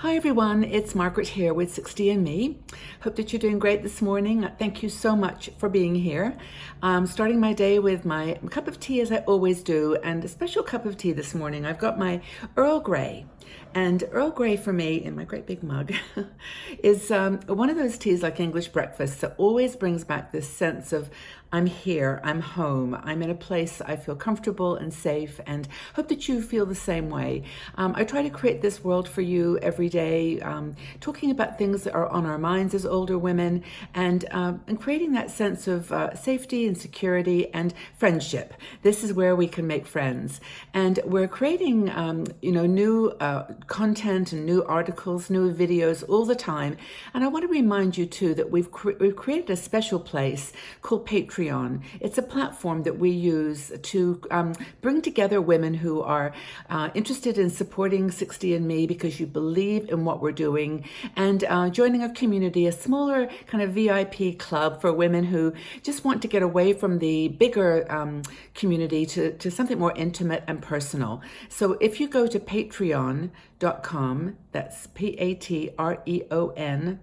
Hi everyone, it's Margaret here with 60 and Me. Hope that you're doing great this morning. Thank you so much for being here. Starting my day with my cup of tea as I always do, and a special cup of tea this morning. I've got my Earl Grey. And Earl Grey for me, in my great big mug, is one of those teas like English breakfast that always brings back this sense of I'm here, I'm home, I'm in a place I feel comfortable and safe, and hope that you feel the same way. I try to create this world for you every day, talking about things that are on our minds as older women, and creating that sense of safety and security and friendship. This is where we can make friends. And we're creating, new content and new articles, new videos all the time. And I want to remind you too that we've created a special place called Patreon. It's a platform that we use to bring together women who are interested in supporting 60 and Me because you believe in what we're doing, and joining a community, a smaller kind of VIP club for women who just want to get away from the bigger community to something more intimate and personal. So if you go to patreon.com, that's Patreon.com,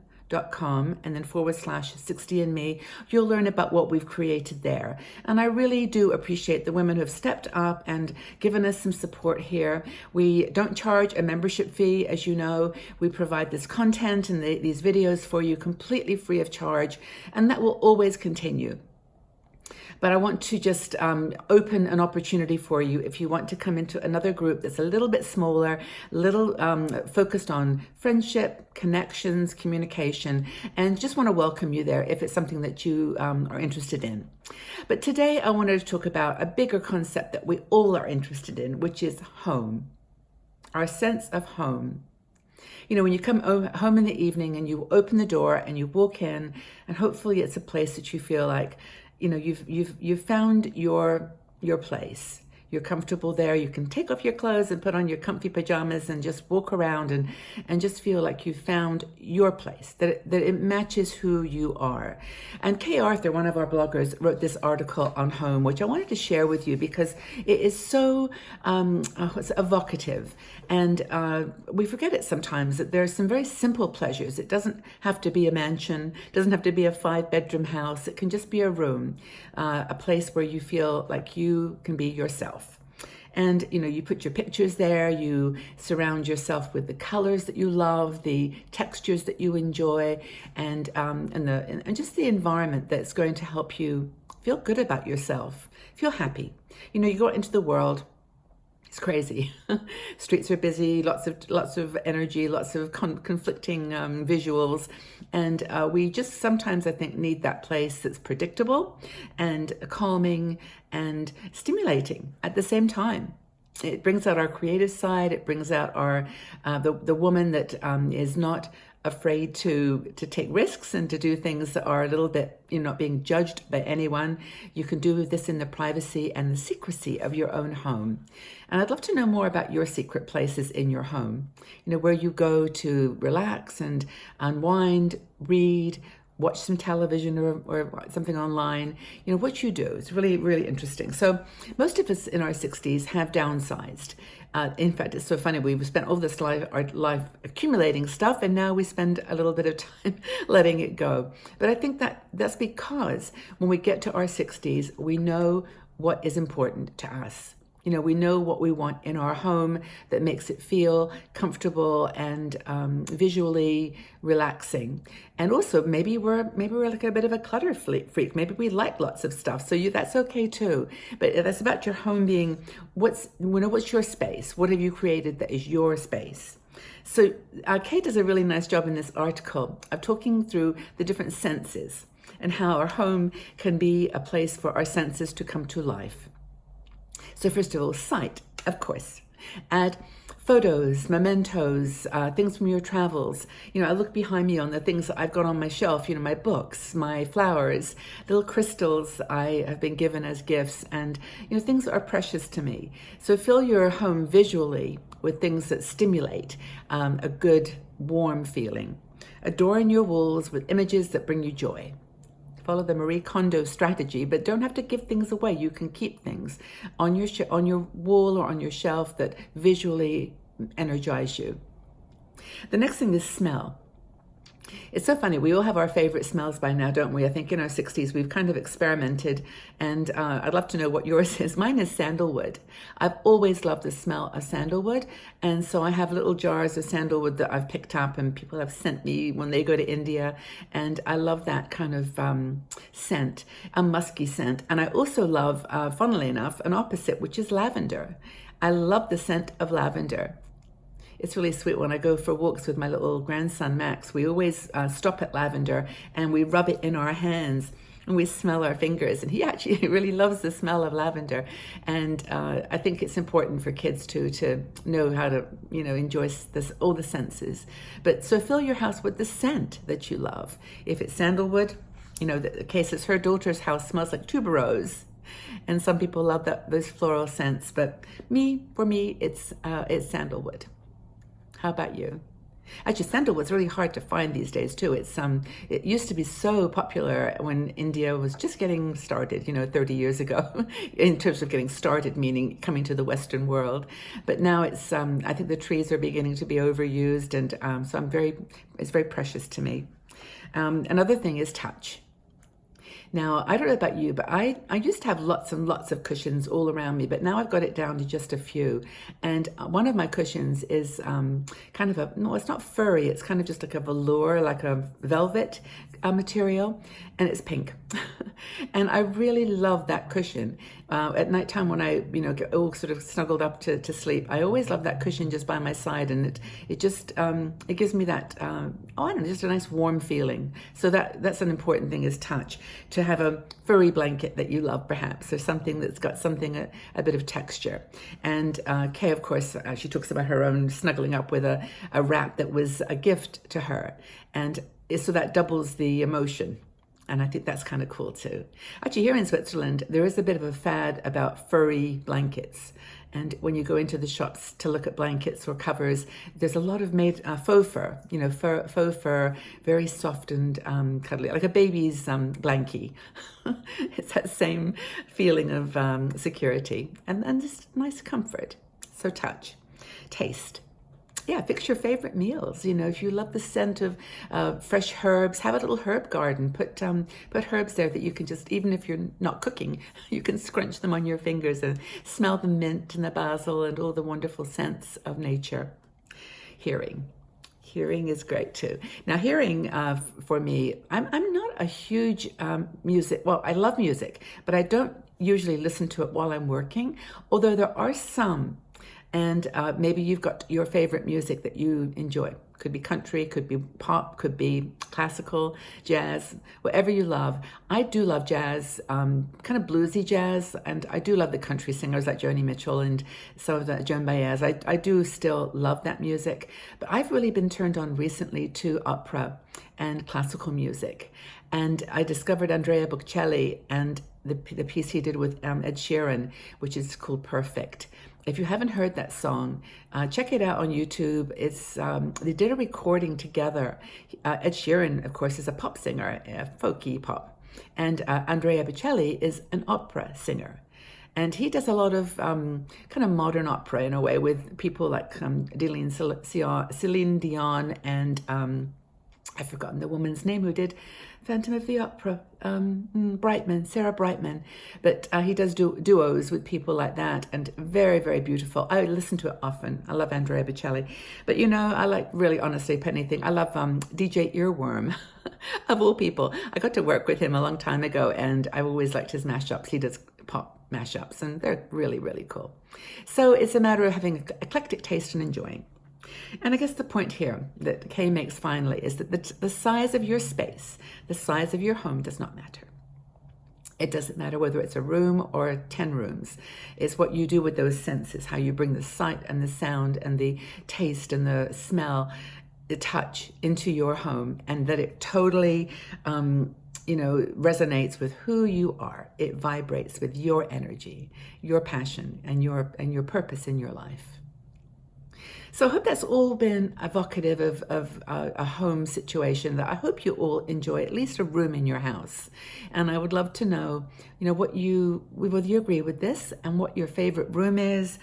and then /60 and Me, you'll learn about what we've created there. And I really do appreciate the women who have stepped up and given us some support here. We don't charge a membership fee, as you know. We provide this content and these videos for you completely free of charge, and that will always continue. But I want to just open an opportunity for you if you want to come into another group that's a little bit smaller, little focused on friendship, connections, communication, and just want to welcome you there if it's something that you are interested in. But today I wanted to talk about a bigger concept that we all are interested in, which is home, our sense of home. You know, when you come home in the evening and you open the door and you walk in, and hopefully it's a place that you feel like, you know, you've found your place. You're comfortable there. You can take off your clothes and put on your comfy pajamas and just walk around and just feel like you've found your place, that it matches who you are. And Kay Arthur, one of our bloggers, wrote this article on home, which I wanted to share with you because it is so it's evocative. And we forget it sometimes that there are some very simple pleasures. It doesn't have to be a mansion, doesn't have to be a 5-bedroom house. It can just be a room, a place where you feel like you can be yourself. And, you know, you put your pictures there, you surround yourself with the colors that you love, the textures that you enjoy, and just the environment that's going to help you feel good about yourself, feel happy. You know, you go out into the world, it's crazy. Streets are busy, lots of energy, lots of conflicting visuals, and we just sometimes, I think, need that place that's predictable and calming and stimulating at the same time. It brings out our creative side. It brings out our the woman that is not afraid to take risks and to do things that are a little bit, you're not being judged by anyone. You can do this in the privacy and the secrecy of your own home. And I'd love to know more about your secret places in your home, you know, where you go to relax and unwind, read, watch some television or something online, you know, what you do. It's really, really interesting. So most of us in our 60s have downsized. In fact, it's so funny. We've spent all this our life accumulating stuff, and now we spend a little bit of time letting it go. But I think that's because when we get to our 60s, we know what is important to us. You know, we know what we want in our home that makes it feel comfortable and visually relaxing. And also, maybe we're like a bit of a clutter freak. Maybe we like lots of stuff, so that's okay too. But that's about your home being what's your space. What have you created that is your space? So Kate does a really nice job in this article of talking through the different senses and how our home can be a place for our senses to come to life. So first of all, sight, of course. Add photos, mementos, things from your travels. You know, I look behind me on the things that I've got on my shelf, you know, my books, my flowers, little crystals I have been given as gifts, and, you know, things that are precious to me. So fill your home visually with things that stimulate a good, warm feeling. Adorn your walls with images that bring you joy. Follow the Marie Kondo strategy, but don't have to give things away. You can keep things on your wall or on your shelf that visually energize you. The next thing is smell. It's so funny. We all have our favorite smells by now, don't we? I think in our 60s, we've kind of experimented, and I'd love to know what yours is. Mine is sandalwood. I've always loved the smell of sandalwood, and so I have little jars of sandalwood that I've picked up, and people have sent me when they go to India, and I love that kind of scent, a musky scent. And I also love, funnily enough, an opposite, which is lavender. I love the scent of lavender. It's really sweet. When I go for walks with my little grandson, Max, we always stop at lavender and we rub it in our hands and we smell our fingers. And he actually really loves the smell of lavender. And I think it's important for kids to know how to, enjoy all the senses. But so fill your house with the scent that you love. If it's sandalwood, the case is her daughter's house smells like tuberose. And some people love those floral scents. But for me, it's sandalwood. How about you? Actually, sandalwood's really hard to find these days too. It used to be so popular when India was just getting started, 30 years ago, in terms of getting started, meaning coming to the Western world. But now I think the trees are beginning to be overused, and so it's very precious to me. Another thing is touch. Now, I don't know about you, but I used to have lots and lots of cushions all around me, but now I've got it down to just a few. And one of my cushions is no, it's not furry. It's kind of just like a velour, like a velvet material, and it's pink. And I really love that cushion. At nighttime when I, get all sort of snuggled up to sleep, I always love that cushion just by my side, and it just it gives me that just a nice warm feeling. So that's an important thing, is touch. To have a furry blanket that you love, perhaps, or something that's got a bit of texture. And Kay, of course, she talks about her own snuggling up with a wrap that was a gift to her, and so that doubles the emotion. And I think that's kind of cool too. Actually, here in Switzerland, there is a bit of a fad about furry blankets. And when you go into the shops to look at blankets or covers, there's a lot of made faux fur, faux fur, very soft and cuddly, like a baby's blankie. It's that same feeling of security and just nice comfort. So touch, taste. Yeah, fix your favorite meals. If you love the scent of fresh herbs, have a little herb garden. Put herbs there that you can just, even if you're not cooking, you can scrunch them on your fingers and smell the mint and the basil and all the wonderful scents of nature. Hearing is great too. Now, hearing for me, I'm not a huge music. Well, I love music, but I don't usually listen to it while I'm working. Although there are some. And maybe you've got your favorite music that you enjoy. Could be country, could be pop, could be classical, jazz, whatever you love. I do love jazz, kind of bluesy jazz, and I do love the country singers like Joni Mitchell and some of that Joan Baez. I do still love that music. But I've really been turned on recently to opera and classical music. And I discovered Andrea Bocelli and the piece he did with Ed Sheeran, which is called Perfect. If you haven't heard that song, check it out on YouTube. It's they did a recording together. Ed Sheeran, of course, is a pop singer, folky pop, and Andrea Bocelli is an opera singer. And he does a lot of kind of modern opera in a way, with people like Celine Dion and I've forgotten the woman's name who did Phantom of the Opera, Sarah Brightman. But he does duos with people like that, and very, very beautiful. I listen to it often. I love Andrea Bocelli. But I like, really, honestly, anything. I love DJ Earworm, of all people. I got to work with him a long time ago, and I've always liked his mashups. He does pop mashups, and they're really, really cool. So it's a matter of having eclectic taste and enjoying. And I guess the point here that Kay makes finally is that the size of your space, the size of your home does not matter. It doesn't matter whether it's a room or 10 rooms. It's what you do with those senses, how you bring the sight and the sound and the taste and the smell, the touch into your home, and that it totally resonates with who you are. It vibrates with your energy, your passion, and your purpose in your life. So I hope that's all been evocative of a home situation that I hope you all enjoy, at least a room in your house. And I would love to know, whether you agree with this and what your favorite room is,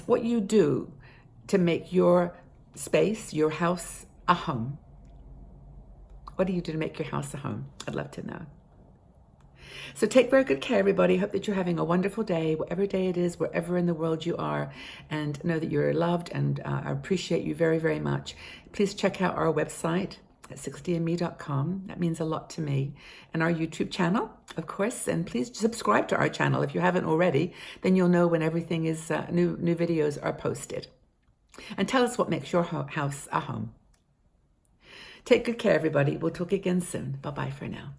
what you do to make your space, your house, a home. What do you do to make your house a home? I'd love to know. So take very good care, everybody. Hope that you're having a wonderful day, whatever day it is, wherever in the world you are, and know that you're loved, and I appreciate you very, very much. Please check out our website at 60andme.com. That means a lot to me. And our YouTube channel, of course. And please subscribe to our channel if you haven't already. Then you'll know when everything is, new videos are posted. And tell us what makes your house a home. Take good care, everybody. We'll talk again soon. Bye-bye for now.